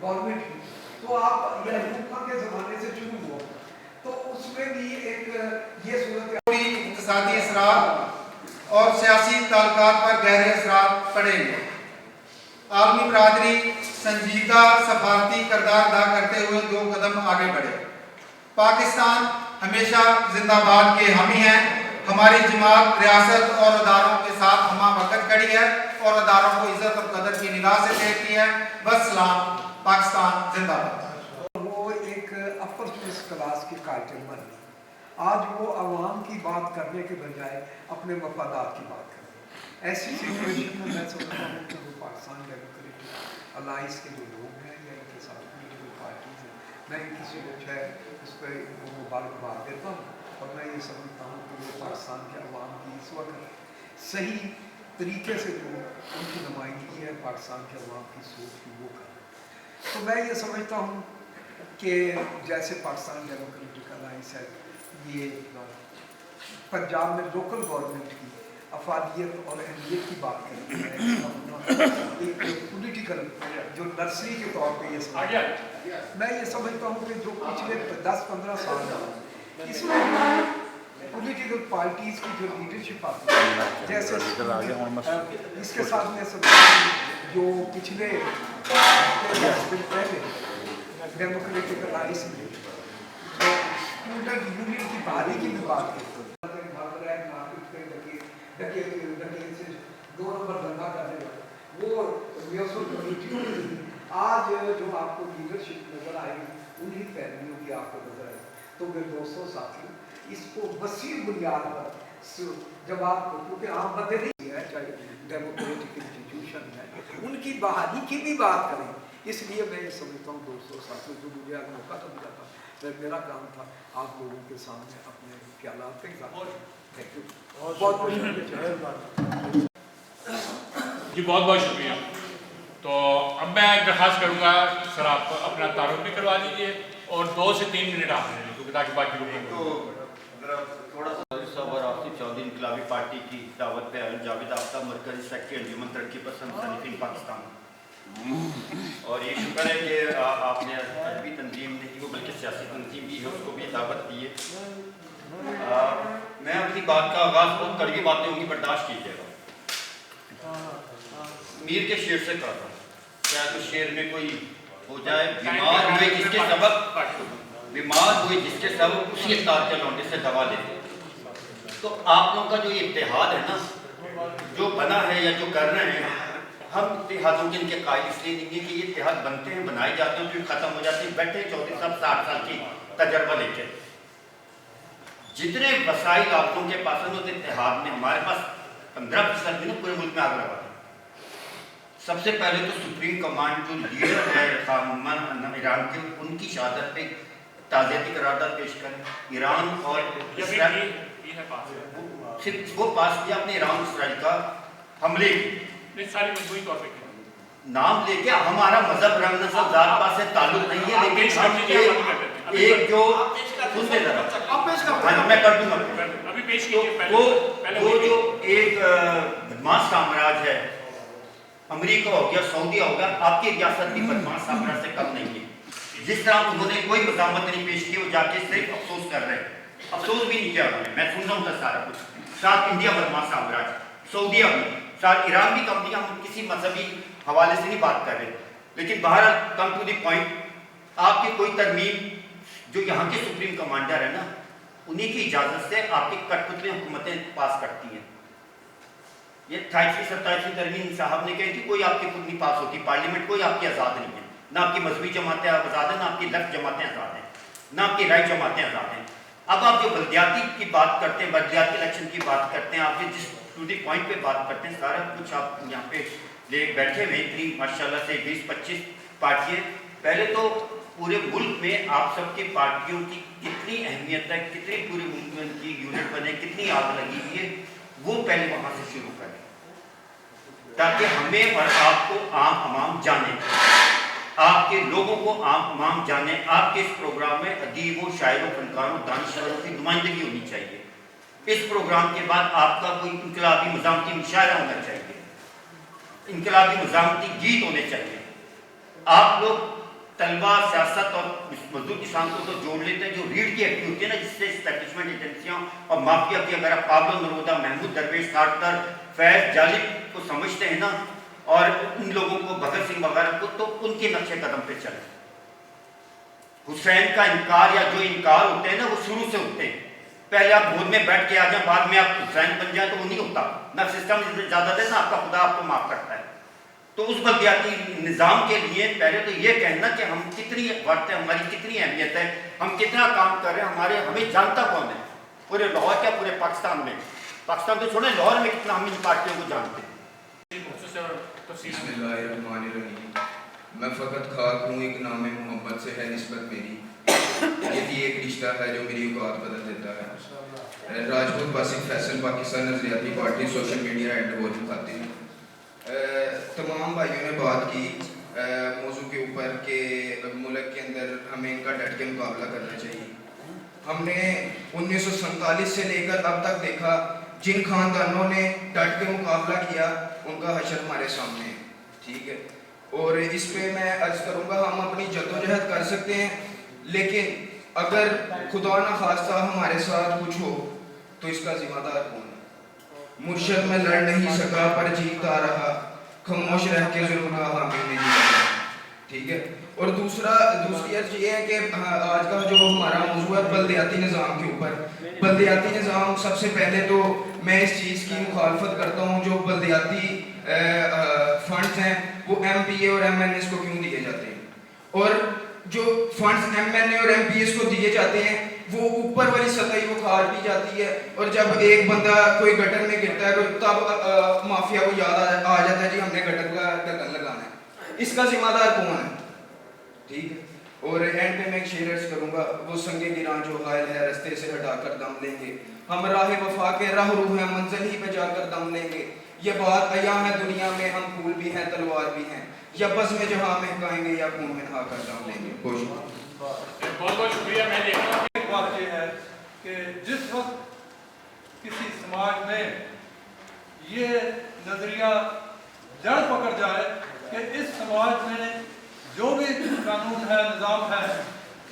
Government की, तो आप ये हुकूमत के ज़माने से शुरू हुआ, तो उसमें भी एक ये सूरत इक़्तिसादी असरात और सियासी ताल्लुकात पर गहरे असरात पड़ेंगे। आलमी बरादरी संजीदा सफारती किरदार अदा करते हुए 2 कदम आगे बढ़े। पाकिस्तान हमेशा जिंदाबाद के हामी हैं। हमारी जमात रियासत और अदारों के साथ हमा वक़्त खड़ी है और अदारों को इज़्ज़त और कदर की निगाह से देखती है। बस सलाम, पाकिस्तान जिंदाबाद। वो एक अपर क्लास की कार्टन बन गई। आज वो अवाम की बात करने के बजाय अपने मफादात की बात कर रहे हैं। ऐसी सिचुएशन में मैं समझता हूँ कि वो पाकिस्तान डेमोक्रेटिक अलाइंस के जो लोग हैं या इनके साथ में जो पार्टीज हैं, मैं किसी को जो है उस पर मुबारकबाद देता हूँ और मैं ये समझता हूँ कि वो पाकिस्तान के अवाम की इस वक्त सही तरीके से जो उनकी नुमाइंदगी है पाकिस्तान के अवाम की सोच की वो कर। तो मैं ये समझता हूँ कि जैसे पाकिस्तान डेमोक्रेटिक अलाइंस है, ये पंजाब में लोकल गवर्नमेंट की अफादियत और अहमियत की बात करती है, एक पॉलिटिकल जो नर्सरी के तौर पे ये समझ मैं ये समझता हूँ कि जो पिछले 10-15 साल इसमें पॉलिटिकल पार्टीज की जो लीडरशिप आती है, जैसे इसके साथ में सब जो पिछले पहले डेमोक्रेटिक अलाइंस में जो स्टूडेंट यूनियन की बहाली की भी बात करते हैं, 2 नंबर धंधा करने वाला वो आज जो आपको लीडरशिप नजर आएगी उन्हीं पहलुओं की आपको नजर आएगी। तो मेरे दोस्तों साथियों, इसको वसीह बुनियाद पर जब आप, क्योंकि आम बंदे नहीं है, चाहे डेमोक्रेटिक इंस्टीट्यूशन है, उनकी बहाली की भी बात करें। इसलिए मैं ये समझता हूँ दोस्तों साथियों, जो मुझे आज मौका तो मिला था, मेरा काम था आप लोगों के सामने अपने ख्यालात के साथ। थैंक यू, बहुत बहुत शुक्रिया जी, बहुत बहुत शुक्रिया। तो अब मैं दरख्वास्त करूँगा सर आप अपना तारुफ भी करवा दीजिए और 2 से 3 मिनट आप ले लीजिए ताकि बाकी लोगों को थोड़ा सा और आसिफ चौधरी इनकलाबी पार्टी की दावत पे आए, जावेद आफ्ताब मरकजी सेक्रेटरी अंजुमन तरक्की पसंद सनफीन पाकिस्तान। और ये शुक्र है कि आपने अदबी तंजीम नहीं वो बल्कि सियासी तंजीम भी है, उसको भी दावत दी है। मैं अपनी बात का आगाज़ बहुत कड़वी बातें होंगी, बर्दाश्त कीजिएगा। मीर के शेर से कहा था, क्या तो शेर में कोई हो जाए बीमार हुए जिसके सबब उसी इफ्तार के लौंडे से दवा लेते। तो आप लोगों का जो ये इत्तेहाद है ना, जो बना है या जो कर रहे हैं, हम इत्तेहादों के इनके कायल इसलिए नहीं है कि ये इत्तेहाद बनते हैं, बनाए जाते हैं, फिर खत्म हो जाते हैं। बैठे चौधरी साहब 60 साल की तजर्बा लेके, जितने वसाइल आप लोगों के पास होते इत्तेहाद में, हमारे पास 15% भी ना पूरे मुल्क में आग लगा। सबसे पहले तो सुप्रीम कमांड जो लीडर है ईरान के, उनकी शहादत पे ताज़ियती करारदाद पेश करें। ईरान और सिर्फ वो पास किया अपने ईरान इसराइल का हमले की नाम लेके। हमारा मजहब रंग नस्ल जात पात से ताल्लुक नहीं है, लेकिन एक जो सुनते जरा मैं कर दूंगा, वो जो एक बदमाश साम्राज्य है, अमेरिका हो गया, सऊदीया हो गया, आपकी रियासत भी बदमाश साम्राज्य से कम नहीं है। जिस तरह उन्होंने कोई मज़ामत नहीं पेश की, वो जाके सिर्फ अफसोस कर रहे हैं, अफसोस भी नहीं किया उन्होंने। मैं सुन रहा हूँ सारा कुछ, साथ इंडिया बदमाश साम्राज्य, सऊदीया भी, साथ ईरान भी कंपनी। हम किसी मजहबी हवाले से नहीं बात कर रहे, लेकिन बहरहाल कम टू द पॉइंट, आपकी कोई तरमीम जो यहाँ के सुप्रीम कमांडर है ना, उन्हीं की इजाज़त से आपकी कठपुतली हुकूमतें पास करती हैं। ये 28वीं तरमीम साहब ने कही थी, कोई आपकी खुद नहीं पास होती पार्लियामेंट, कोई आपकी आज़ाद नहीं है, ना आपकी मजहबी जमातें आज़ाद हैं, ना आपकी लेफ्ट जमातें आज़ाद हैं, ना आपकी राइट जमातें आज़ाद हैं। अब आप जो बल्दियाती की बात करते हैं, बल्दियाती इलेक्शन की बात करते हैं, आप जो जिस टू द पॉइंट पे बात करते हैं, सारा कुछ आप यहाँ पे ले बैठे हुए इतनी माशाल्लाह से 20-25 पार्टियाँ। पहले तो पूरे मुल्क में आप सबकी पार्टियों की कितनी अहमियत है, कितनी पूरे मुल्क में उनकी यूनिट बने, कितनी आग लगी हुई है, वो पहले वहाँ से शुरू करें ताकि हमें और आपको आम अवाम जाने, आपके लोगों को आम अवाम जाने। आपके इस प्रोग्राम में अदीबों, शायरों, फनकारों, दानिशवरों की नुमाइंदगी होनी चाहिए। इस प्रोग्राम के बाद आपका कोई इनकलाबी मज़ामती मुशायरा होना चाहिए, इनकलाबी मज़ामती गीत होने चाहिए। आप लोग तलबा सियासत और मजदूर किसान को तो जोड़ लेते हैं, जो रीढ़ की हड्डी होती है ना, जिससे इस्टेब्लिशमेंट एजेंसियाँ और माफिया की, अगर आप पाब्लो नरोदा, महमूद दरवेश, खाटकर, फैज जालिब को समझते हैं ना, और उन लोगों को, भगत सिंह वगैरह को, तो उनके नक्शे कदम पे चले। हुसैन का इनकार या जो इनकार होते हैं ना, वो शुरू से होते हैं। पहले आप भूल में बैठ के आ जाए, बाद में आप हुसैन बन जाए, तो वो नहीं होता ना। सिस्टम ज़्यादा दे ना, आपका खुदा आपको माफ़ करता है। तो उस बल्दियाती निज़ाम के लिए पहले तो ये कहना कि हम कितनी वर्त है, हमारी कितनी अहमियत है, हम कितना काम कर रहे हैं, हमें जानता कौन है पूरे लाहौर, क्या पूरे पाकिस्तान में। पाकिस्तान तो छोड़े, लाहौर में कितना हम इन पार्टियों को जानते हैं। बिस्मिल्लाहिर्रहमानिर्रहीम। मैं फ़कत खाक हूँ, एक नाम मोहब्बत से है निस्बत मेरी, यही एक रिश्ता है जो मेरी औकात बदल देता है। राजपूत बासिक फैसल, पाकिस्तान नज़रियाती पार्टी, सोशल मीडिया एंड वो खाते हैं। तमाम भाइयों ने बात की मौजू के ऊपर कि मुल्क के अंदर हमें इनका डट के मुकाबला करना चाहिए। हमने 1947 से लेकर अब तक देखा, जिन खानदानों ने डट के मुकाबला किया उनका हशर हमारे सामने है, ठीक है। और इस पे मैं अर्ज करूँगा, हम अपनी जद्दोजहद कर सकते हैं, लेकिन अगर खुदा न खास्ता हमारे साथ कुछ हो तो इसका जिम्मेदार कौन है? मुर्शद में लड़ नहीं सका पर जीता रहा, खामोश रह के जुल्म का हामी नहीं बना, ठीक है। और दूसरी अर्ज ये है कि आज का जो हमारा मौजू है बल्दियाती निज़ाम के ऊपर। बल्दियाती निज़ाम, सबसे पहले तो मैं इस चीज़ की मुखालफत करता हूँ, जो बल्दियाती फंड्स हैं वो MPA और MNS को क्यों दिए जाते हैं, और जो फंड्स MNA और MPS को दिए जाते हैं वो ऊपर वाली सतह वो खाट दी जाती है, और जब एक बंदा कोई गटर में गिरता है तब माफिया को याद आ जाता है जी हमने गटर का ढक्कन लगाना है। इसका जिम्मेदार कौन है, ठीक है। और एंड पे मैं एक शेर अर्ज करूँगा, वो संगे गिरां जो हायल है रास्ते से हटाकर दम लेंगे, हम राह वफा के राह रूह हैं मंजिल ही पे जाकर दम लेंगे, ये बात अया है दुनिया में हम फूल भी हैं तलवार भी हैं, या बस में जहाँ महकाएंगे या खून में नहाकर दम लेंगे। बहुत बहुत शुक्रिया। मैं देखता हूँ एक बात यह है कि जिस वक्त किसी समाज में ये नज़रिया जड़ पकड़ जाए कि इस समाज में जो भी कानून है, निज़ाम है,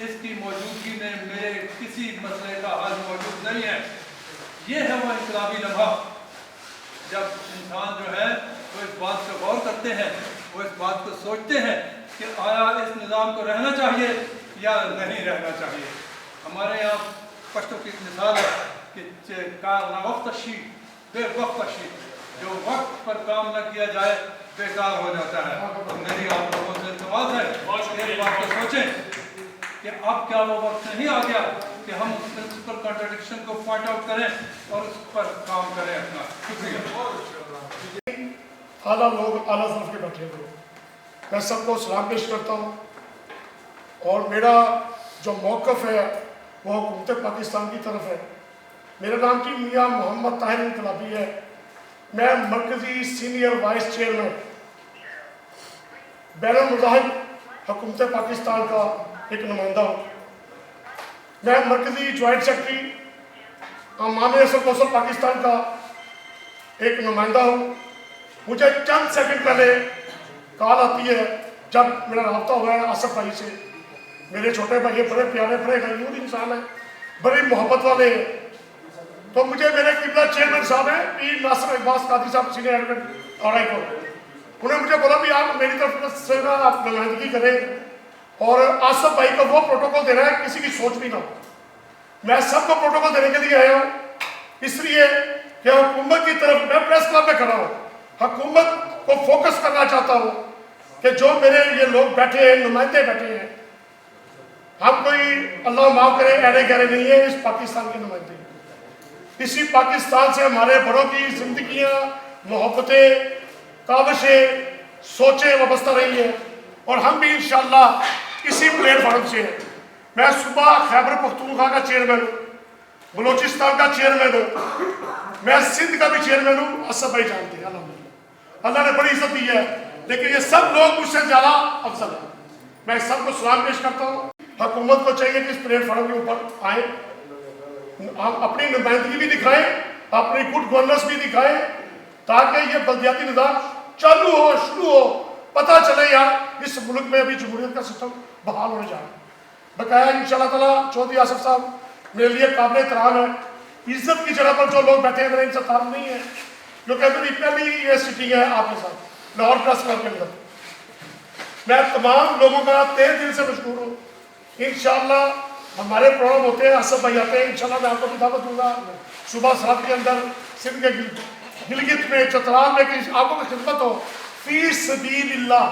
इसकी मौजूदगी में मेरे किसी मसले का हल मौजूद नहीं है, ये है वो इनकलाबी लम्हा। जब इंसान जो है वो इस बात पर गौर करते हैं, वो इस बात को सोचते हैं कि आया इस निज़ाम को रहना चाहिए या नहीं रहना चाहिए। हमारे यहाँ पश्तो की मिसाल है कि वक्तशी बेवक्तशी, जो वक्त पर काम न किया जाए बेकार हो जाता है। तो मेरी आप लोगों से इल्तिमास है एक बात को सोचें कि अब क्या वो वक्त नहीं आ गया कि हम प्रिंसिपल कॉन्ट्रडिक्शन को पॉइंट आउट करें और उस पर काम करें अपना। शुक्रिया। आला लोग आला तरफ के बैठे हुए, मैं सबको सलाम पेश करता हूँ, और मेरा जो मौक़िफ़ है वो हुकूमत पाकिस्तान की तरफ है। मेरा नाम की मियाँ मोहम्मद ताहिर इनकलाबी है। मैं मरकज़ी सीनियर वाइस चेयरमैन बैनुल मज़ाहिब हुकूमत पाकिस्तान का एक नुमाइंदा हूँ। मैं मरकज़ी जॉइंट सेक्रेटरी अमाम असद कौंसिल पाकिस्तान का एक नुमाइंदा हूँ। मुझे चंद सेकंड पहले कॉल आती है जब मेरा रब्ता हुआ है आसफ भाई से। मेरे छोटे भाई बड़े प्यारे बड़े गयूर इंसान हैं, बड़ी मोहब्बत वाले हैं। तो मुझे मेरे किबला चेयरमैन साहब हैं पीर नासिर अब्बास कादी साहब सीनियर एडवोकेट रायपुर, उन्होंने मुझे बोला भी आप मेरी तरफ से ना आप नुमाइंदगी करें और आसफ भाई को वो प्रोटोकॉल देना है किसी की सोच भी ना हो। मैं सबको प्रोटोकॉल देने के लिए आया हूँ, इसलिए कि हुकूमत की तरफ मैं प्रेस क्लब में खड़ा हूँ, हुकूमत को फोकस करना चाहता हूँ कि जो मेरे ये लोग बैठे हैं, नुमाइंदे बैठे हैं, हम कोई अल्लाह माफ़ करे ऐरे गहरे नहीं है, इस पाकिस्तान के नुमाइंदे। इसी पाकिस्तान से हमारे बड़ों की जिंदगियाँ, मोहब्बतें, काविशें, सोचें वाबस्ता रही हैं, और हम भी इंशाअल्लाह इसी प्लेटफॉर्म से हैं। मैं सुबह खैबर पख्तूनख्वा का चेयरमैन हूँ, बलूचिस्तान का चेयरमैन हूँ, मैं सिंध का भी चेयरमैन हूँ। असद भाई जानते हैं, अल्हम्दुलिल्लाह अल्लाह ने बड़ी इज्जत दी है, लेकिन ये सब लोग मुझसे ज़्यादा अफजल हैं। मैं सबको सलाम पेश करता हूँ। हुकूमत को चाहिए कि इस प्लेटफॉर्म के ऊपर आए, हम अपनी नुमाइंदगी भी दिखाएं, अपनी गुड गवर्नेंस भी दिखाएं, ताकि ये बल्दियाती निज़ाम चालू हो, शुरू हो, पता चले यार इस मुल्क में अभी जमहूरियत का सिस्टम बहाल होने जा रहा है। बकाया इंशाल्लाह ताला चौधरी आसिफ साहब मेरे लिए काबिल एहतराम है। इज्जत की जगह पर जो लोग बैठे हैं मेरा इनसे ताल्लुक नहीं है, क्योंकि मेरी पहली ये सिटिंग है आपके साथ लाहौर प्रेस क्लब के अंदर। मैं तमाम लोगों का तहे दिल से मशहूर हूँ। इंशाल्लाह हमारे प्रोग्राम होते हैं, असफ भाई आते हैं, इंशाल्लाह मैं आपको भी दावत दूंगा सुबह 7 के अंदर सिंध के गिलगित में चतराल में कि आपको खिदमत हो फी सबीलिल्लाह।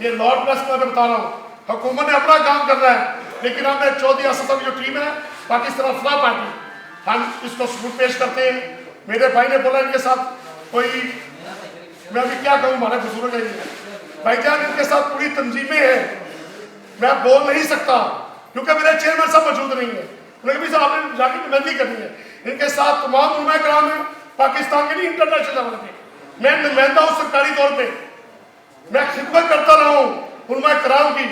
ये लाहौर प्रेस क्लब में बता रहा हूँ, हुकूमत ने अपना काम कर रहा है, लेकिन हमने चौधरी आसिफ साहब की जो टीम है पाकिस्तान अफला पार्टी, हम इसको सबूत पेश करते हैं। मेरे भाई ने बोला इनके साथ कोई, मैं अभी क्या कहूँ, हमारे बुजुर्ग है भाईजान, इनके साथ पूरी तंजीमें हैं। मैं बोल नहीं सकता क्योंकि मेरे चेयरमैन साहब मौजूद नहीं है, उन्हें भी आपने जाके नुमाइंदगी करनी है। इनके साथ तमाम उलमा कराम हैं, पाकिस्तान के नहीं इंटरनेशनल लेवल पे। मैं नुमाइंदा हूँ सरकारी तौर पे, मैं खिदमत करता रहा हूँ उलमा कराम की,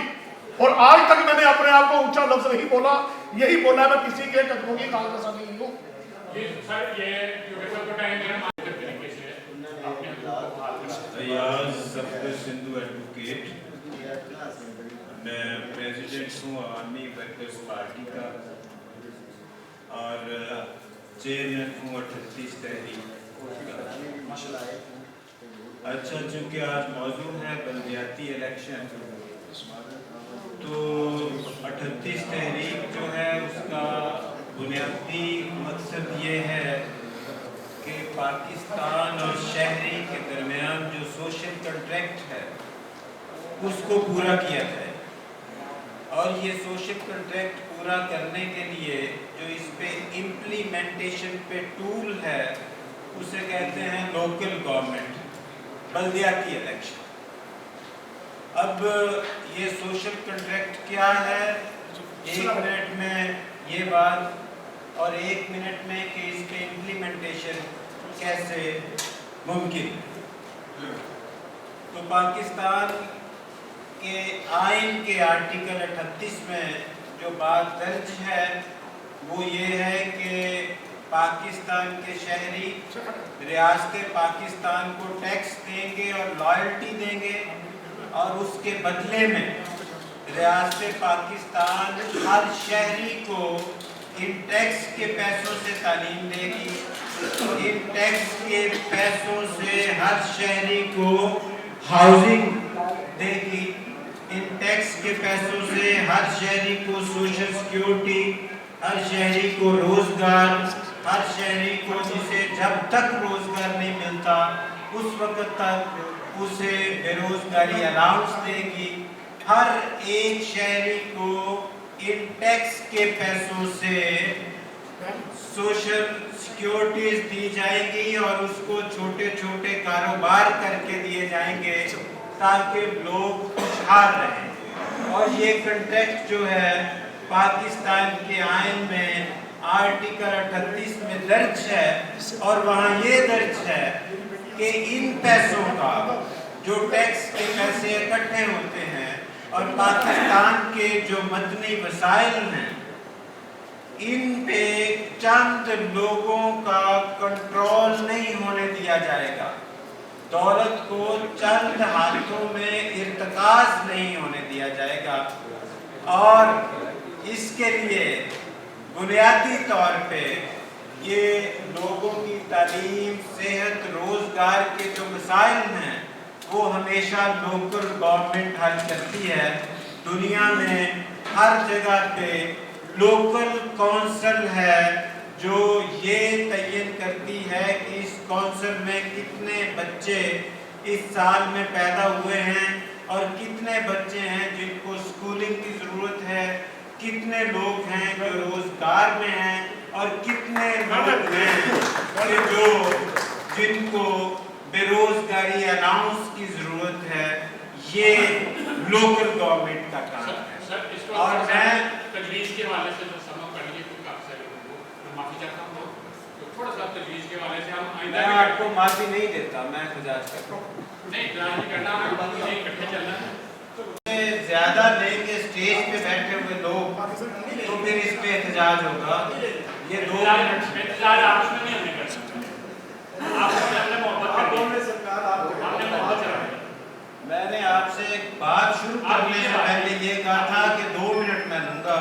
और आज तक मैंने अपने आप को ऊंचा लफ्ज नहीं बोला। यही बोला मैं किसी के कदमों की कागज़ नहीं हूँ। सिंधु एडवोकेट, मैं प्रेसिडेंट हूँ आवामी वर्कर्स पार्टी का और चेयरमैन हूँ 38 तहरीक। अच्छा, चूँकि आज मौजू है बल्दियाती इलेक्शन, तो 38 तहरीक जो है उसका बुनियादी मकसद ये है कि पाकिस्तान और शहरी के दरमियान जो सोशल कंट्रैक्ट है उसको पूरा किया जाए। और ये सोशल कंट्रैक्ट पूरा करने के लिए जो इस पे इम्प्लीमेंटेशन पे टूल है उसे कहते हैं लोकल गवर्नमेंट, बल्दियाती इलेक्शन। अब ये सोशल कंट्रैक्ट क्या है, 1 मिनट में ये बात और 1 मिनट में कि इसके इम्प्लीमेंटेशन कैसे मुमकिन। तो पाकिस्तान के आइन के आर्टिकल 38 में जो बात दर्ज है वो ये है कि पाकिस्तान के शहरी रियासत पाकिस्तान को टैक्स देंगे और लॉयल्टी देंगे, और उसके बदले में रियासत पाकिस्तान हर शहरी को इन टैक्स के पैसों से तालीम देगी, इन टैक्स के पैसों से हर शहरी को हाउसिंग देगी, इन टैक्स के पैसों से हर शहरी को सोशल सिक्योरिटी, हर शहरी को रोजगार, हर शहरी को जिसे जब तक रोजगार नहीं मिलता उस वक्त तक उसे बेरोजगारी अलाउंस देगी। हर एक शहरी को इन टैक्स के पैसों से सोशल सिक्योरिटीज दी जाएगी और उसको छोटे छोटे कारोबार करके दिए जाएंगे ताकि लोग खुशहाल रहें। और ये कंट्रैक्ट जो है पाकिस्तान के आइन में आर्टिकल 38 में दर्ज है, और वहाँ ये दर्ज है कि इन पैसों का जो टैक्स के पैसे इकट्ठे होते हैं और पाकिस्तान के जो मदनी वसाइल हैं इन पे चंद लोगों का कंट्रोल नहीं होने दिया जाएगा, दौलत को चंद हाथों में इर्तिकाज नहीं होने दिया जाएगा। और इसके लिए बुनियादी तौर पे ये लोगों की तालीम, सेहत, रोजगार के जो मसाइल हैं वो हमेशा लोकल गवर्नमेंट हल करती है। दुनिया में हर जगह पे लोकल काउंसिल है जो ये तयन करती है कि इस काउंसिल में कितने बच्चे इस साल में पैदा हुए हैं और कितने बच्चे हैं जिनको स्कूलिंग की ज़रूरत है, कितने लोग हैं जो रोजगार में हैं और कितने लोग हैं कि जो जिनको बेरोजगारी अनाउंस की ज़रूरत है। ये लोकल गवर्नमेंट का काम है। और मैं तजवीज़ के हवाले से जो समा कर लिए कुछ काफ़ी सारे लोगों को माफ़ी चाहता हूँ, तो थोड़ा सा तजवीज़ के हवाले से हम मैं आपको माफ़ी नहीं देता, मैं एहतजाज करता हूँ। नहीं, एहतजाज नहीं करना, हमें इकट्ठे चलना है। ज़्यादा लेंगे स्टेज पे बैठे हुए लोग तो फिर इस पे एहतजाज होगा। ये 2 मिनट एहतजाज आपस में नहीं हमने कर सकते, आपने मोहब्बत कर दी, हमने मोहब्बत चला दी। मैंने आपसे एक बात शुरू करने से पहले ये कहा था कि 2 मिनट मैं लूंगा,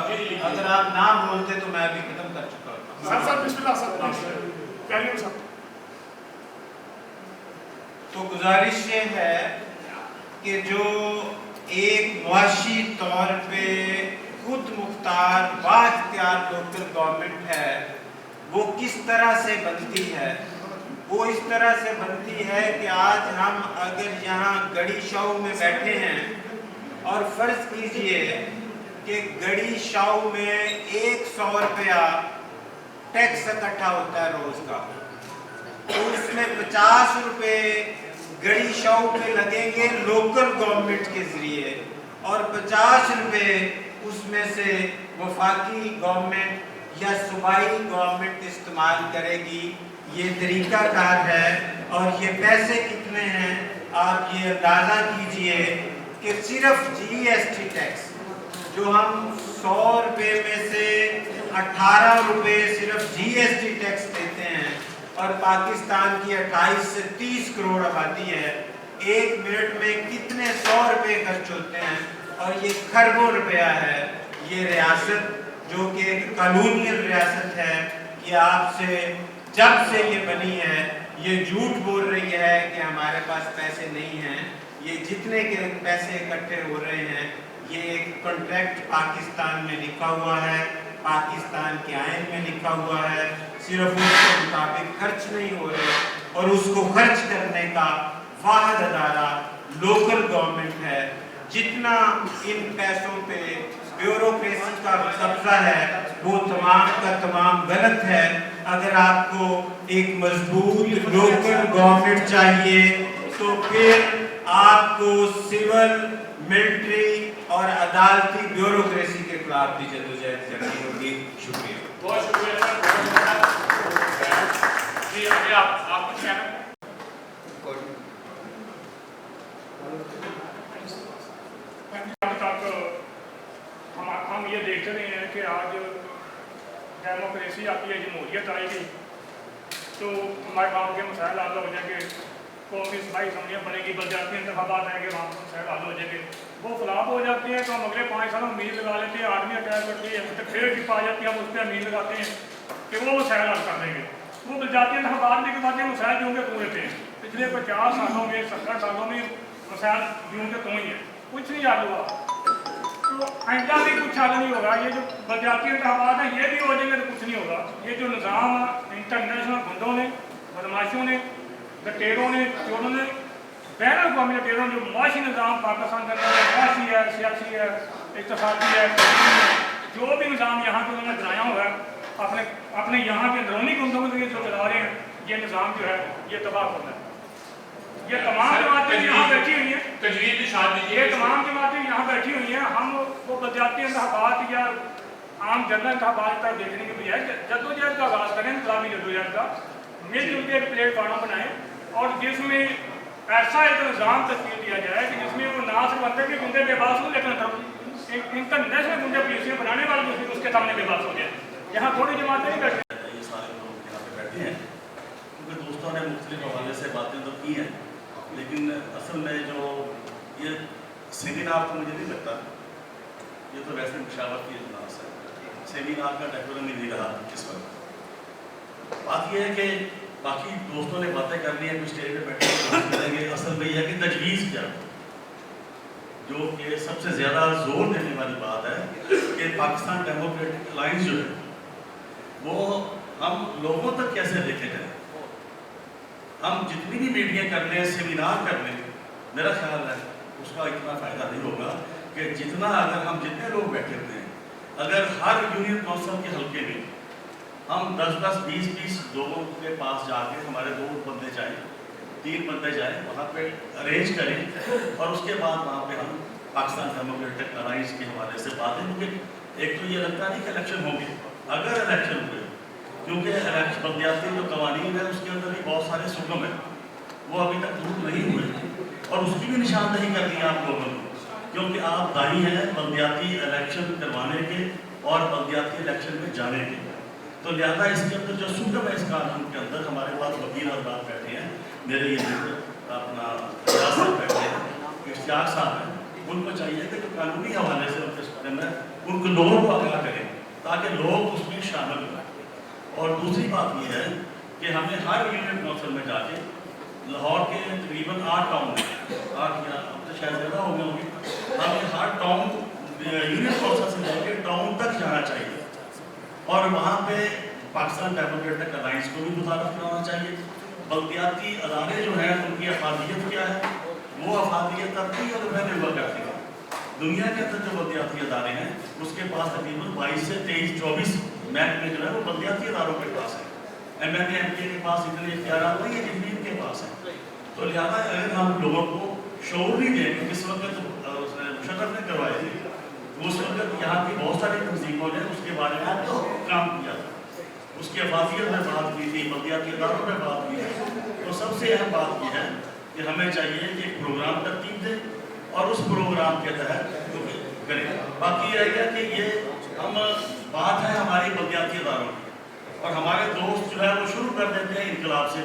अगर आप ना बोलते तो मैं अभी खत्म कर चुका होता। सर बिस्मिल्लाह सर, कैरियर सर। तो गुजारिश ये है कि जो एक मुआशी तौर पे खुद मुख्तार बाख्तियार लोकल गवर्नमेंट है वो किस तरह से बनती है। वो इस तरह से बनती है कि आज हम अगर यहाँ गड़ी शाऊ में बैठे हैं और फर्ज कीजिए कि गड़ी शाऊ में 100 रुपया टैक्स इकट्ठा होता है रोज का, तो उसमें 50 रुपए गड़ी शाऊ पे लगेंगे लोकल गवर्नमेंट के जरिए और 50 रुपए उसमें से वफाकी गवर्नमेंट या सूबाई गवर्नमेंट इस्तेमाल करेगी। ये तरीका कार है और ये पैसे कितने हैं आप ये अंदाज़ा कीजिए कि सिर्फ GST टैक्स जो हम 100 रुपये में से 18 रुपये सिर्फ GST टैक्स देते हैं और पाकिस्तान की 28 से 30 करोड़ आबादी है, 1 मिनट में कितने 100 रुपये खर्च होते हैं और ये खरबों रुपया है। ये रियासत जो कि एक कानूनी रियासत है, ये आपसे जब से ये बनी है ये झूठ बोल रही है कि हमारे पास पैसे नहीं हैं। ये जितने के पैसे इकट्ठे हो रहे हैं ये एक कॉन्ट्रैक्ट पाकिस्तान में लिखा हुआ है, पाकिस्तान के आइन में लिखा हुआ है, सिर्फ उसके मुताबिक खर्च नहीं हो रहे और उसको खर्च करने का वाहिद अदारा लोकल गवर्नमेंट है। जितना इन पैसों पे ब्यूरोक्रेसी का कब्जा है वो तमाम का तमाम गलत है। अगर आपको एक मजबूत लोकल गवर्नमेंट चाहिए तो फिर आपको सिविल, मिलिट्री और अदालती ब्यूरोक्रेसी के खिलाफ भी जदोजहद करनी होगी। शुक्रिया। बहुत शुक्रिया सर, जी आप कुछ कहना? हम ये देखते रहे हैं कि आज डेमोक्रेसी आती है, जमहूरियत आएगी तो हमारे गाँव के मसाइल हल हो जाएंगे, कौमी सूबाई असम्बलियाँ बनेगी, बलदियाती इंतखाबात आएंगे, वहाँ पर मसाइल हल हो जाएंगे। वो फ्लॉप हो जाते हैं तो हम अगले 5 साल उम्मीद लगा लेते हैं, आर्मी अटैक करती है, तो फिर टिप आ जाती है, हम उस पर उम्मीद लगाते हैं कि वो मसाइल हल कर देंगे। वो बलदियाती इंतखाबात में के बाद मसाइल जो होंगे तो रहते हैं। पिछले 50 सालों में 70 सालों में मसाइल जो होंगे तो ही है, कुछ नहीं हल हुआ। तो आइंदा भी कुछ हल नहीं होगा। ये जो बलदियाती इंतखाबात हैं ये भी हो जाएंगे तो कुछ नहीं होगा। ये जो निज़ाम इंटरनेशनल गुंडों ने, बदमाशों ने, लटेरों ने, चोरों ने, बैन अवी लटेरों ने जो मुआशी निज़ाम पाकिस्तान के अंदर मुआशी है, सियासी है, इक़्तिसादी है, जो भी निज़ाम यहाँ पे उन्होंने बनाया हुआ है अपने यहाँ के अंदरूनी गुंडों के जो चला रहे हैं, ये निज़ाम जो है ये तबाह करना है। ये तमाम जमातें यहाँ बैठी हुई हैं, तजवीज़ निशान दीजिए। ये तमाम जमातें यहाँ बैठी हुई हैं। हम वो बलदियाती इंतखाबात या आम जनरल इंतखाबात तक देखने के बजाय जद्दोजहद का आगाज़ करें, इनकलाबी जद्दोजहद का, मिलजुल के एक प्लेटफार्म बनाएं और जिसमें ऐसा एक निज़ाम तश्कील दिया जाए कि जिसमें वो ना सिर्फ अंदर के गुंडे बेबास हो, लेकिन इंटरनेशनल गुंडे पुलिसियाँ बनाने वाले उसके सामने बेबास हो जाए। यहाँ थोड़ी जमातें नहीं बैठी। ये सारे लोग यहाँ पे बैठे हैं क्योंकि दोस्तों ने मुख्तलिफ हवाले से बातें तो की हैं, लेकिन असल में जो ये सेमिनार तो मुझे नहीं लगता, ये तो वैसे मुशावरत की इजलास है, सेमिनार का डेकोरम ही नहीं रहा इस वक्त। बात यह है कि बाकी दोस्तों ने बातें कर ली हैं, कुछ स्टेज पे बैठे करेंगे। असल में यह है कि तजवीज़ क्या, जो कि सबसे ज़्यादा जोर देने वाली बात है कि पाकिस्तान डेमोक्रेटिक अलायंस जो है वो हम लोगों तक कैसे लेके जाएं। हम जितनी भी मीटिंगें कर लें, सेमिनार कर लें, मेरा ख्याल है उसका इतना फ़ायदा नहीं होगा कि जितना अगर हम जितने लोग बैठे हुए हैं, अगर हर यूनियन काउंसिल के हल्के में हम 10-10, 20-20 लोगों के पास जाके हमारे 2 बंदे जाएँ, 3 बंदे जाएँ, वहाँ पे अरेंज करें और उसके बाद वहाँ पे हम पाकिस्तान डेमोक्रेटिक अलायंस के हवाले से बातें, क्योंकि एक तो ये लगता नहीं कि इलेक्शन होंगे, अगर इलेक्शन हुए, क्योंकि बलदियाती जो कवानीन है उसके अंदर भी बहुत सारे सुगम है, वो अभी तक दूर नहीं हुए और उसकी भी निशानदही करनी है आप लोगों को, क्योंकि आप दाई हैं बलदियाती इलेक्शन करवाने के और बलदियाती इलेक्शन में जाने के। तो लिहाजा इसके अंदर जो सुगम है इस कानून के अंदर, हमारे पास वकील और बात बैठे हैं, मेरे ये अपना रियासत बैठे हैं, इश्तियाक साहब हैं, उनको चाहिए कि जो कानूनी हवाले से उनके बारे में उनको लोगों को आगाह करें ताकि लोग उसमें शामिल हों। और दूसरी बात ये है कि हमें हर यूनियन काउंसिल में जाके लाहौर के तकरीबन 8 टाउन में, 8 या अब तो शायद ज़्यादा हो गए होंगे, हमें हर टाउन यूनियन काउंसिल से लेकर टाउन तक जाना चाहिए और वहाँ पे पाकिस्तान डेमोक्रेटिक अलायंस को भी मुतारफ़ कराना चाहिए। बल्दियाती अदारे जो हैं उनकी अफादियत क्या है, वो अफादियत तब भी और पहले हुआ करती है। दुनिया के अंदर जो बल्दियाती अदारे हैं उसके पास तकरीबन 22 से 23-24 महकमे जो है वो बल्दियाती अदारों के पास है। MNA MK के पास इतने इख्तियार नहीं है जितने इनके पास है। तो लिहाजा अगर हम लोगों को शऊर नहीं देंगे, जिस वक्त मुशर्रफ ने करवाए थे उस वक्त यहाँ की बहुत सारी तंजीमों ने उसके बारे में काम किया था, उसकी अफादियत में बात की थी, बल्दियाती अदारों में बात की थी। तो सबसे अहम बात यह है कि हमें चाहिए कि एक प्रोग्राम तरतीब दें और उस प्रोग्राम के तहत करें। बाकी रह गया कि ये हम बात है हमारी बल्दियाती अदारों की और हमारे दोस्त जो है वो शुरू कर देते हैं इनकलाब से,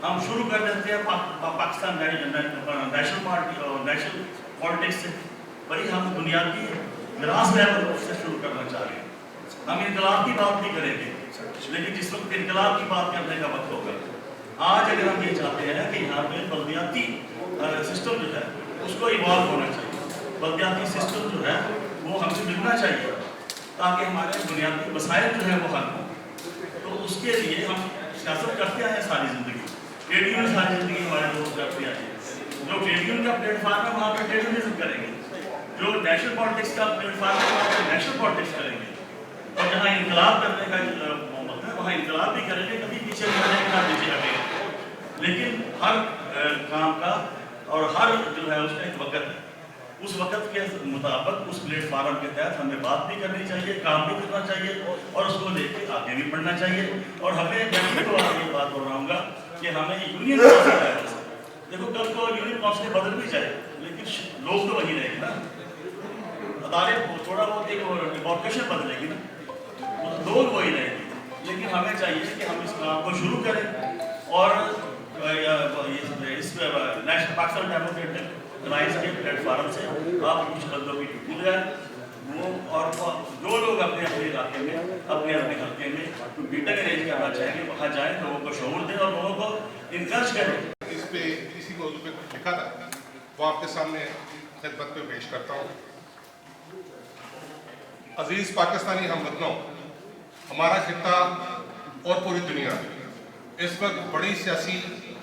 हम शुरू कर देते हैं पाकिस्तान नेशनल पार्टी और नेशनल पॉलिटिक्स से। भाई हम बुनियादी ग्रास लेवल से शुरू करना चाह रहे हैं। हम इनकलाब की बात नहीं करेंगे, लेकिन जिस वक्त इनकलाब की बात करने का वक्त होगा, आज अगर हम ये चाहते हैं कि यहाँ पे बल्दियाती सिस्टम जो है उसको इवॉल्व होना चाहिए, बल्दियाती सिस्टम जो है वो हमें मिलना चाहिए ताकि हमारे बुनियादी मसाइल जो है वो हल हों। तो उसके लिए हम सियासत करते हैं सारी ज़िंदगी, ट्रेड यूनियन सारी ज़िंदगी हमारे दोस्त करते हैं। जो ट्रेड यूनियन का प्लेटफार्म है वहाँ पर ट्रेड यूनियनिज्म करेंगे, जो नेशनल पॉलिटिक्स का प्लेटफार्म है वहाँ पर नेशनल पॉलिटिक्स करेंगे, और जहाँ इनकलाब करने का मौका है वहाँ इनकलाब भी करेंगे, कभी पीछे नहीं हटेंगे ना पीछे हटेंगे। लेकिन हर काम का और हर जो है उसका एक वक्त है, उस वक्त के मुताबिक उस प्लेटफार्म के तहत हमें बात भी करनी चाहिए, काम भी करना चाहिए और उसको लेके आगे भी बढ़ना चाहिए। और हमें मैं तो ये बात बोल रहा हूँ कि हमें यूनियन काउंसिल है, देखो कल को यूनियन काउंसिल बदल भी जाए लेकिन लोग तो वही रहेंगे ना, अदारे थोड़ा बहुत एक डिमॉर्केशन बदलेगी ना, लोग वही रहेंगे। लेकिन हमें चाहिए कि हम इस काम को शुरू करें और इस नेशनल पाकिस्तान डेमोक्रेटिक अलायंस के प्लेटफार्म से आप कुछ बंदों की टूट जाए वो, और जो लोग अपने अपने इलाके में अपने अपने हल्के में मीटिंग अरेंज करना चाहेंगे वहाँ जाएँ, लोगों को शऊर दें और लोगों को इनकरेज करें। इस पे इसी मौजू पे कुछ लिखा था वो आपके सामने खिदमत में पेश करता हूँ। अजीज पाकिस्तानी हमवतनों, हमारा खित्ता और पूरी दुनिया इस वक्त बड़ी सियासी,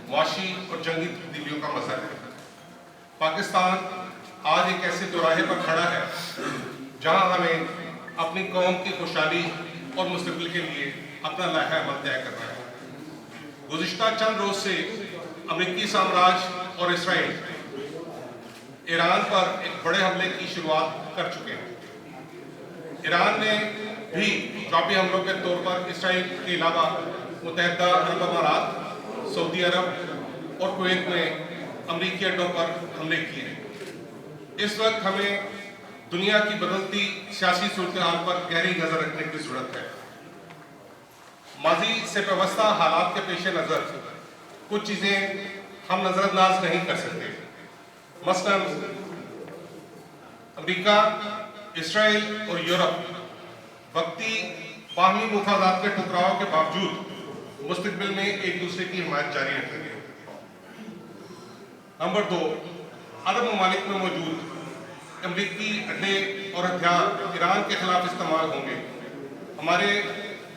मुआशी और जंगी तब्दीलियों का मसर है। पाकिस्तान आज एक ऐसे चौराहे पर खड़ा है जहां हमें अपनी कौम की खुशहाली और मुस्तकबिल के लिए अपना लाहा अमल तय करना है। गुज़िश्ता चंद रोज से अमेरिकी साम्राज्य और इसराइल ईरान पर एक बड़े हमले की शुरुआत कर चुके हैं। ईरान ने भी जवाबी हमलों के तौर पर इसराइल के अलावा मुत्तहिदा अरब अमारात, सऊदी अरब और कुवैत में अमरीकी अड्डों पर हमले किए हैं। इस वक्त हमें दुनिया की बदलती सियासी सूरत हाल पर गहरी नजर रखने की जरूरत है। माजी से व्यवस्था हालात के पेश नज़र कुछ चीज़ें हम नज़रअंदाज नहीं कर सकते। मसलन अमेरिका, इसराइल और यूरोप वक्ती बाहमी मुफादात के टकराव के बावजूद मुस्तकबिल में एक दूसरे की हिमायत जारी रखेंगे। नंबर 2, अरब ममालिक में मौजूद अमरीकी अड्डे और हथियार ईरान के खिलाफ इस्तेमाल होंगे। हमारे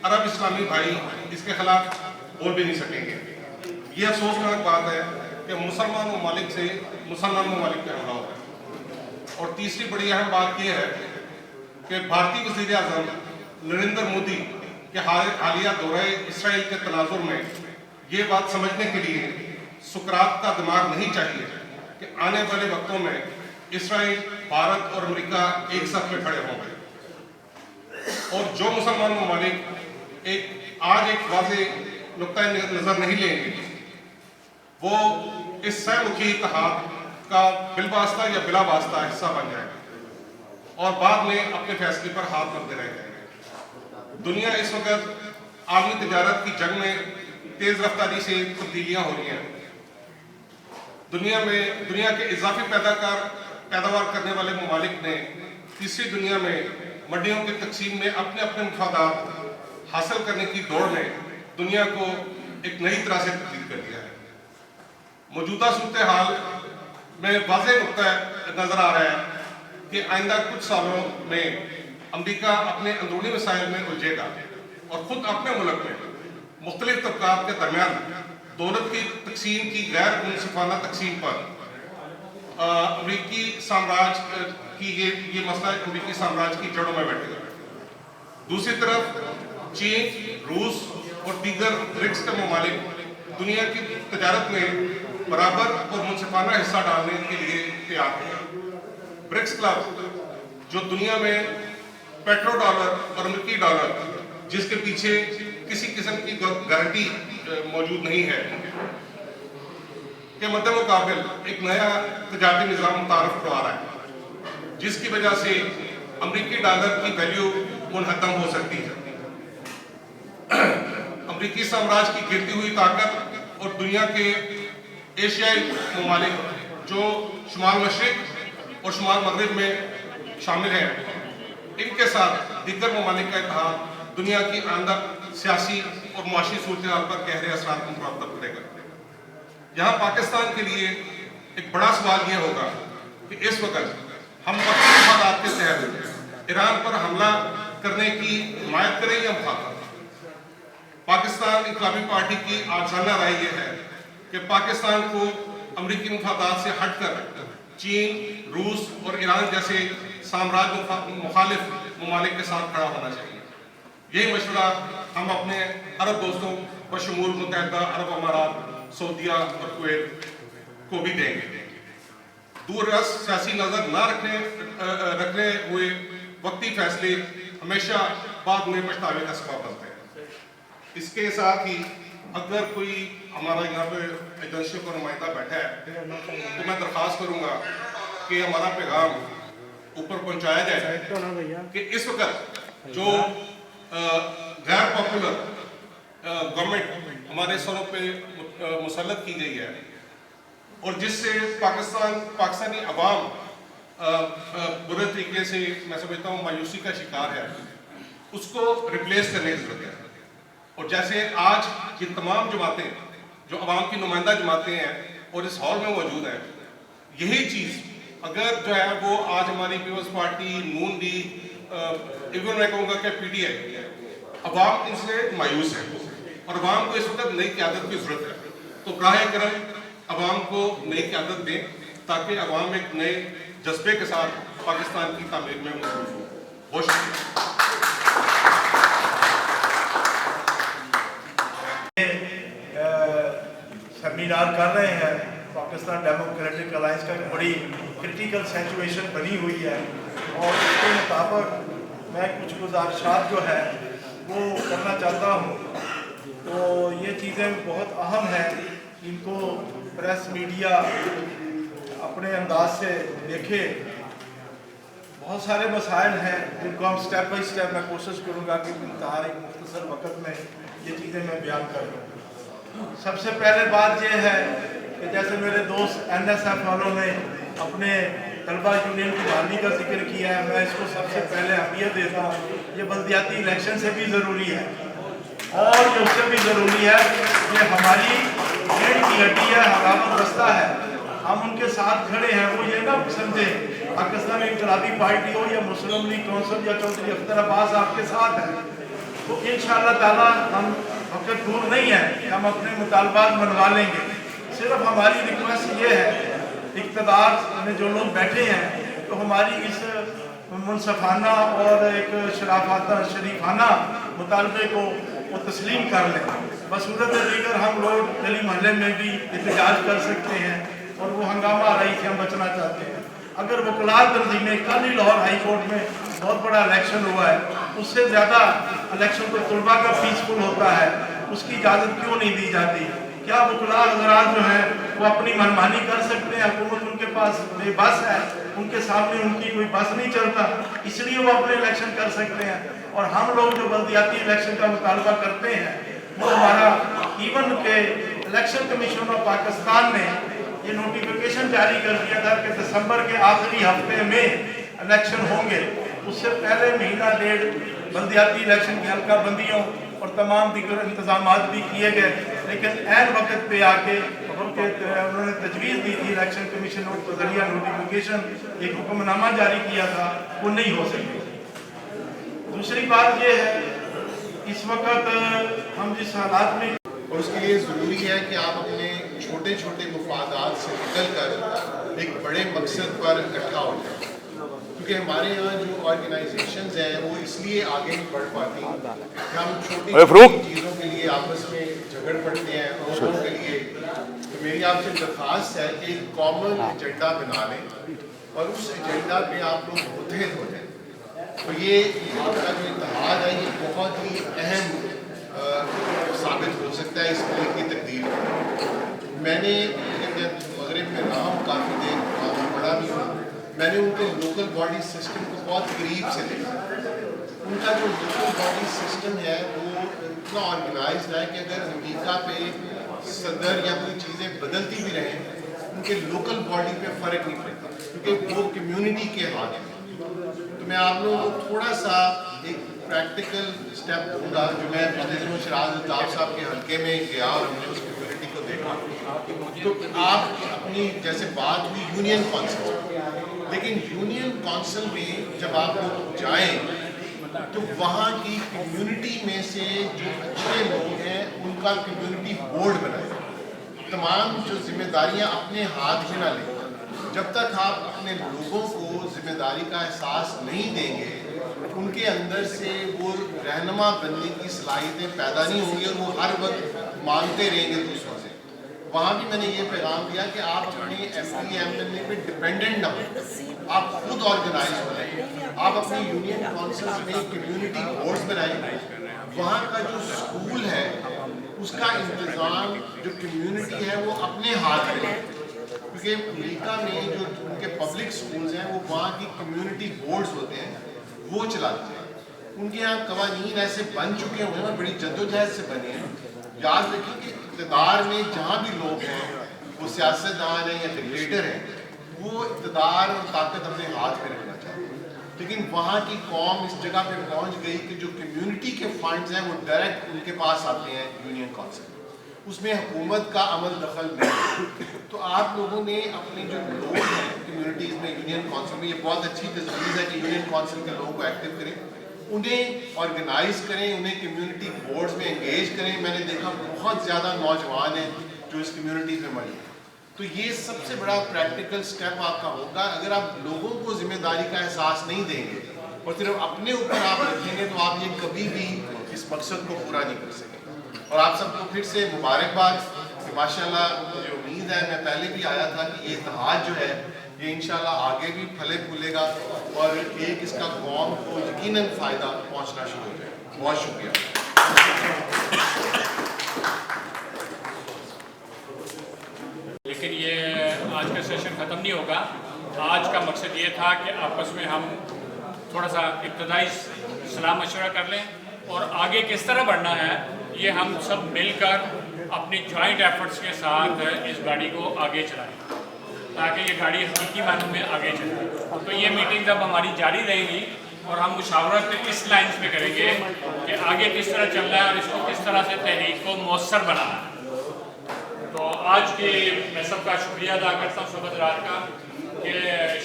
अरब इस्लामी भाई इसके खिलाफ बोल भी नहीं सकेंगे। ये अफसोसनाक बात है कि मुसलमान ममालिक से मुसलमान ममालिक पे हमला होगा। और तीसरी बड़ी अहम बात यह है कि भारतीय वज़ीर आज़म नरेंद्र मोदी के हालिया दौरे इसराइल के तनाजुर में ये बात समझने के लिए सुकरात का दिमाग नहीं चाहिए कि आने वाले वक्तों में इसराइल, भारत और अमेरिका एक साथ में खड़े होंगे। और जो मुसलमान ममालिक आज एक वाज़ेह नुक्ता नज़र नहीं लेंगे वो इस सहमुखी इत्तेहाद का बिलवास्ता या बिला वास्ता हिस्सा बन जाएगा और बाद में अपने फैसले पर हाथ रखते रह जाएंगे। दुनिया इस वक्त आलमी तजारत की जंग में तेज रफ्तारी से तब्दीलियां हो रही हैं। दुनिया के इजाफी पैदावार करने वाले ममालिक ने तीसरी दुनिया में मंडियों की तकसीम में अपने अपने मफादात हासिल करने की दौड़ ने दुनिया को एक नई तरह से तब्दील कर दिया है। मौजूदा सूरत हाल में वाज़ेह नुक्ता नज़र आ रहा है कि आइंदा कुछ सालों में अमेरिका अपने अंदरूनी मसाइल में उलझेगा और ख़ुद अपने मुल्क में मुख्तलिफ तबकात के दरमियान दौलत की तकसीम की गैर मुनसिफाना तकसीम पर अमरीकी साम्राज्य की ये मसला अमरीकी साम्राज्य की जड़ों में बैठेगा। दूसरी तरफ चीन, रूस और दीगर ब्रिक्स के ममालिक दुनिया की तजारत में बराबर और मुनसिफाना हिस्सा डालने के लिए तैयार है। ब्रिक्स क्लब जो दुनिया में पेट्रो डॉलर और अमरीकी डॉलर जिसके पीछे किसी किस्म की गारंटी मौजूद नहीं है के मद्दे मुकाबिल एक नया तजारती निज़ाम मुतारफ करवा रहा है, जिसकी वजह से अमरीकी डॉलर की वैल्यू मुनहदम हो सकती है। अमरीकी साम्राज्य की गिरती हुई ताकत और दुनिया के एशियाई ममालिक जो शुमाल मशरिक और शुमाल मगरिब में शामिल हैं, इनके साथ दीगर ममालिक का इत्तेहाद दुनिया की आइंदा सियासी और माशी सूरत हाल पर गहरे असरात मुतरतब करेगा। यहाँ पाकिस्तान के लिए एक बड़ा सवाल यह होगा कि इस वक्त हम वक्ती मफादात के तहत ईरान पर हमला करने की हिमायत करें या मुखालफत। पाकिस्तान इन्कलाबी पार्टी की आजाना राय यह है कि पाकिस्तान को अमरीकी मफादात से हटकर चीन, रूस और ईरान जैसे साम्राज्य मुखालिफ ममालिक के साथ खड़ा होना चाहिए। यही मशवरा हम अपने अरब दोस्तों बशमूल मुत्तहदा अरब अमारात, सऊदीया और कुवैत को भी देंगे। दूरदराज सियासी नज़र न रखने हुए वक्ती फैसले हमेशा बाद में पछतावे का सबब बनते हैं। इसके साथ ही अगर कोई हमारा यहाँ पे एजेंसियों का नुमाइंदा बैठा है तो मैं दरख्वास्त करूँगा कि हमारा पैगाम ऊपर पहुँचाया जाए कि इस वक्त जो गैर पॉपुलर गवर्नमेंट हमारे सरों पे मुसल्लत की गई है और जिससे पाकिस्तानी अवाम बुरे तरीके से मैं समझता हूँ मायूसी का शिकार है, उसको रिप्लेस करने की जरूरत है। और जैसे आज ये तमाम जमातें जो अवाम की नुमाइंदा जमातें हैं और इस हॉल में मौजूद हैं, यही चीज़ अगर जो है वो आज हमारी पीपल्स पार्टी, नून लीग, इवन मैं कहूँगा कि PTI, अवाम इनसे मायूस है और अवाम को इस वक्त नई क़यादत की ज़रूरत है। तो बराह करम अवाम को नई क़यादत दें ताकि अवाम एक नए जज्बे के साथ पाकिस्तान की तामीर में मसरूफ़ हो। बहुत शुक्रिया। सेमिनार कर रहे हैं, पाकिस्तान डेमोक्रेटिक अलायंस का बड़ी क्रिटिकल सिचुएशन बनी हुई है और उसके मुताबिक मैं कुछ गुजारिशात जो है वो करना चाहता हूँ। तो ये चीज़ें बहुत अहम हैं, इनको प्रेस मीडिया अपने अंदाज से देखे। बहुत सारे मसाइल हैं जिनको हम स्टेप बाई स्टेप मैं कोशिश करूँगा कि इंतहा एक मुख्तसर वक्त में ये चीज़ें मैं बयान कर दूँ। सबसे पहले बात ये है कि जैसे मेरे दोस्त NSF वालों ने अपने तलबा यूनियन की बहाली का जिक्र किया है, मैं इसको सबसे पहले अहमियत देता हूँ। ये बल्दियाती इलेक्शन से भी ज़रूरी है और ये उससे भी ज़रूरी है कि हमारी रीढ़ की हड्डी है, हकामत बस्ता है, हम उनके साथ खड़े हैं। वो ये ना समझे पाकिस्तान इन्कलाबी पार्टी हो या मुस्लिम लीग कौंसिल या चौधरी अख्तर अब्बास आपके साथ है, तो इंशाअल्लाह ताला हम वक्त दूर नहीं है कि हम अपने मुतालबात मनवा लेंगे। सिर्फ हमारी रिक्वेस्ट ये है, इक़्तिदार में जो लोग बैठे हैं तो हमारी इस मुनसफाना और एक शरीफाना मुतालबे को वो तस्लीम कर लें। बसूरत दीगर हम लोग गली मोहल्ले में भी एहतजाज कर सकते हैं और वो हंगामा रही से हम बचना चाहते हैं। अगर वकलात तंजीमें, कल ही लाहौर हाई कोर्ट में बहुत बड़ा इलेक्शन हुआ है, उससे ज़्यादा इलेक्शन तो तलबा का पीसफुल होता है, उसकी इजाज़त क्यों नहीं दी जाती? क्या वकला हज़रात जो हैं वो अपनी मनमानी कर सकते हैं? हुकूमत उनके पास बेबस है, उनके सामने उनकी कोई बस नहीं चलता, इसलिए वो अपने इलेक्शन कर सकते हैं। और हम लोग जो बल्दियाती इलेक्शन का मुतालबा करते हैं वो हमारा इवन के इलेक्शन कमीशन ऑफ पाकिस्तान ने ये नोटिफिकेशन जारी कर दिया था कि दिसंबर के आखिरी हफ्ते में इलेक्शन होंगे। उससे पहले महीना डेढ़ बल्दियाती इलेक्शन की हल्का बंदियों और तमाम दीगर इंतजाम भी किए गए, लेकिन ऐन वक्त पे आके उन्होंने तजवीज़ दी थी इलेक्शन कमीशन के जरिए नोटिफिकेशन एक हुक्मनामा जारी किया था, वो नहीं हो सकी। दूसरी बात ये है इस वक्त हम जिस हालात में, और उसके लिए ज़रूरी है कि आप अपने छोटे छोटे मफादात से निकल कर एक बड़े मकसद पर इकट्ठा हो जाए, क्योंकि हमारे यहाँ जो ऑर्गेनाइजेशंस हैं वो इसलिए आगे नहीं बढ़ पाती कि हम छोटी चीज़ों के लिए आपस में झगड़ पड़ते हैं औरों के लिए। तो मेरी आपसे दरख्वास्त है कि एक कॉमन एजेंडा बना लें और उस एजेंडा पे आप लोग मुतहद हो जाएं। तो ये आपका जो इत्तेहाद है ये बहुत ही अहम साबित हो सकता है इस मुल्क की तकदीर में। मैंने मगरिब में रहा हूँ, काफ़ी देर पढ़ा भी हूँ, मैंने उनके लोकल बॉडी सिस्टम को बहुत करीब से देखा। उनका जो लोकल बॉडी सिस्टम है वो इतना ऑर्गेनाइज्ड है कि अगर अमेरिका पे सदर या कोई चीज़ें बदलती भी रहें उनके लोकल बॉडी पे फ़र्क नहीं पड़ता, क्योंकि वो कम्युनिटी के हाथ में। तो मैं आप लोगों को थोड़ा सा एक प्रैक्टिकल स्टेप दूंगा जो मैं पिछले दिनों शराज अल्ताफ़ साहब के हल्के में गया और हमने उस कम्युनिटी को देखा। तो आप अपनी जैसे बात हुई यूनियन काउंसिल, लेकिन यूनियन काउंसिल में जब आप लोग जाएं तो वहाँ की कम्युनिटी में से जो अच्छे लोग हैं उनका कम्युनिटी बोर्ड बनाए। तमाम जो जिम्मेदारियाँ अपने हाथ में ना लें। जब तक आप अपने लोगों को जिम्मेदारी का एहसास नहीं देंगे उनके अंदर से वो रहनुमा बनने की सलाहियतें पैदा नहीं होंगी और वो हर वक्त मांगते रहेंगे दूसरों से। वहाँ भी मैंने ये पैगाम दिया कि आप अपने MPMNA पे डिपेंडेंट ना हो, आप खुद ऑर्गेनाइज हो जाएं। आप अपनी यूनियन काउंसिल में कम्युनिटी बोर्ड्स बनाएं। वहाँ का जो स्कूल है उसका इंतज़ाम जो कम्युनिटी है वो अपने हाथ में है, क्योंकि अमेरिका में जो उनके पब्लिक स्कूल्स हैं वो वहाँ की कम्युनिटी बोर्ड्स होते हैं वो चलाते हैं। उनके यहाँ कवानीन ऐसे बन चुके हुए हैं, बड़ी जद्दोजहद से बने हैं। याद रखें कि इक़्तिदार में जहाँ भी लोग हैं वो सियासतदान हैं या डिक्टेटर हैं, वो इक़्तिदार और ताकत अपने हाथ में रखना चाहते हैं। लेकिन वहाँ की कौम इस जगह पे पहुँच गई कि जो कम्युनिटी के फंड्स हैं वो डायरेक्ट उनके पास आते हैं यूनियन काउंसिल, उसमें हुकूमत का अमल दखल नहीं। तो आप लोगों ने अपने जो लोग हैं कम्युनिटीज़ में यूनियन काउंसिल में, ये बहुत अच्छी तजवीज़ है कि यूनियन काउंसिल के लोगों को एक्टिव करें, उन्हें ऑर्गेनाइज करें, उन्हें कम्युनिटी बोर्ड्स में एंगेज करें। मैंने देखा बहुत ज़्यादा नौजवान हैं जो इस कम्युनिटीज़ में मरे। तो ये सबसे बड़ा प्रैक्टिकल स्टेप आपका होगा। अगर आप लोगों को जिम्मेदारी का एहसास नहीं देंगे और सिर्फ अपने ऊपर आप रखेंगे तो आप ये कभी भी इस मकसद को पूरा नहीं कर सकेंगे। और आप सबको फिर से मुबारकबाद कि माशाल्लाह मुझे उम्मीद है, मैं पहले भी आया था कि ये इत्तेहाद जो है ये इंशाल्लाह आगे भी फले फूलेगा और एक इसका कौम को यकीनन फ़ायदा पहुंचना शुरू हो जाएगा। बहुत शुक्रिया। लेकिन ये आज का सेशन ख़त्म नहीं होगा। आज का मकसद ये था कि आपस में हम थोड़ा सा इब्तदाई सलाह मशवरा कर लें और आगे किस तरह बढ़ना है ये हम सब मिलकर अपनी जॉइंट एफर्ट्स के साथ इस गाड़ी को आगे चलाएं ताकि ये गाड़ी हकीकी मानों में आगे चले। तो ये मीटिंग अब हमारी जारी रहेगी और हम मुशावरत इस लाइन्स पे करेंगे कि आगे किस तरह चलना है और इसको किस तरह से तहरीक को मौसर बनाना है। तो आज के मैं सबका शुक्रिया अदा करता हूँ सुबह रात का कि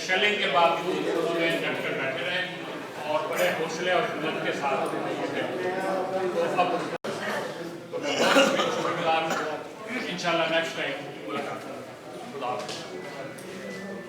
शेलिंग के बावजूद उन्होंने डट कर बैठे रहे और बड़े हौसले और हिम्मत के साथ तो अब इंशाल्लाह नेक्स्ट टाइम मुलाकात।